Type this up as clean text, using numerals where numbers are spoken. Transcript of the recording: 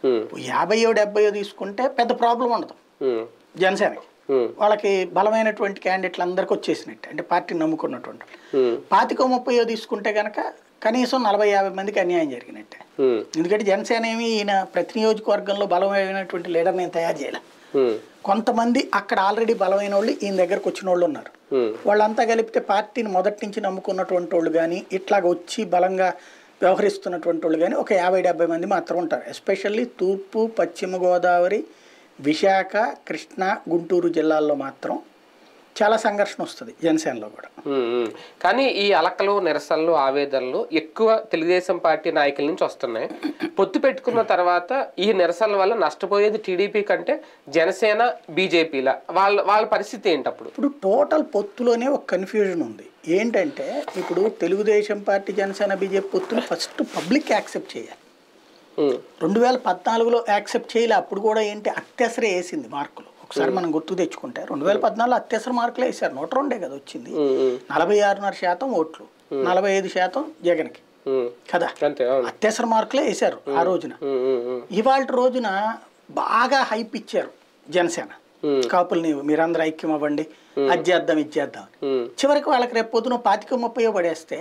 50 70 తీసుకుంటే పెద్ద ప్రాబ్లం ఉండదు జనసేనకి. వాళ్ళకి బలమైనటువంటి క్యాండిడేట్లు అందరికి వచ్చేసినట్టు, అంటే పార్టీని నమ్ముకున్నటువంటి 25-30 తీసుకుంటే కనుక కనీసం 40-50 మందికి అన్యాయం జరిగినట్టే. ఎందుకంటే జనసేన ఏమి ఈయన ప్రతి నియోజకవర్గంలో బలమైనటువంటి లీడర్ నేను తయారు చేయలే. కొంతమంది అక్కడ ఆల్రెడీ బలమైన వాళ్ళు ఈయన దగ్గరకు వచ్చిన వాళ్ళు ఉన్నారు. వాళ్ళంతా కలిపితే పార్టీని మొదటి నుంచి నమ్ముకున్నటువంటి వాళ్ళు కానీ ఇట్లాగ వచ్చి బలంగా వ్యవహరిస్తున్నటువంటి వాళ్ళు కానీ ఒక 50-70 మంది మాత్రం ఉంటారు. ఎస్పెషల్లీ తూర్పు, పశ్చిమ గోదావరి, విశాఖ, కృష్ణా, గుంటూరు జిల్లాల్లో మాత్రం చాలా సంఘర్షణ వస్తుంది జనసేనలో కూడా. కానీ ఈ అలకలు, నిరసనలు, ఆవేదనలు ఎక్కువ తెలుగుదేశం పార్టీ నాయకుల నుంచి వస్తున్నాయి. పొత్తు పెట్టుకున్న తర్వాత ఈ నిరసనల వల్ల నష్టపోయేది టీడీపీ కంటే జనసేన, బీజేపీల వాళ్ళ పరిస్థితి ఏంటి అప్పుడు? ఇప్పుడు టోటల్ పొత్తులోనే ఒక కన్ఫ్యూజన్ ఉంది. ఏంటంటే ఇప్పుడు తెలుగుదేశం పార్టీ, జనసేన, బీజేపీ పొత్తులు ఫస్ట్ పబ్లిక్ యాక్సెప్ట్ చేయాలి. 2014లో యాక్సెప్ట్ చేయలే. అప్పుడు కూడా ఏంటి అత్యవసరే వేసింది మార్కులు. ఒకసారి మనం గుర్తు తెచ్చుకుంటే 2014లో అత్యవసర మార్కులు వేశారు. 102 కదా వచ్చింది. 46.5% ఓట్లు, 45% జగన్కి కదా. అత్యవసర మార్కులే వేశారు ఆ రోజున. ఇవాళ రోజున బాగా హైప్ ఇచ్చారు జనసేన. కాపుల్ని మీరందరూ ఐక్యం అవ్వండి, అది చేద్దాం, ఇది చేద్దాం. చివరికి వాళ్ళకి రేపు పొద్దున 25-30 పడేస్తే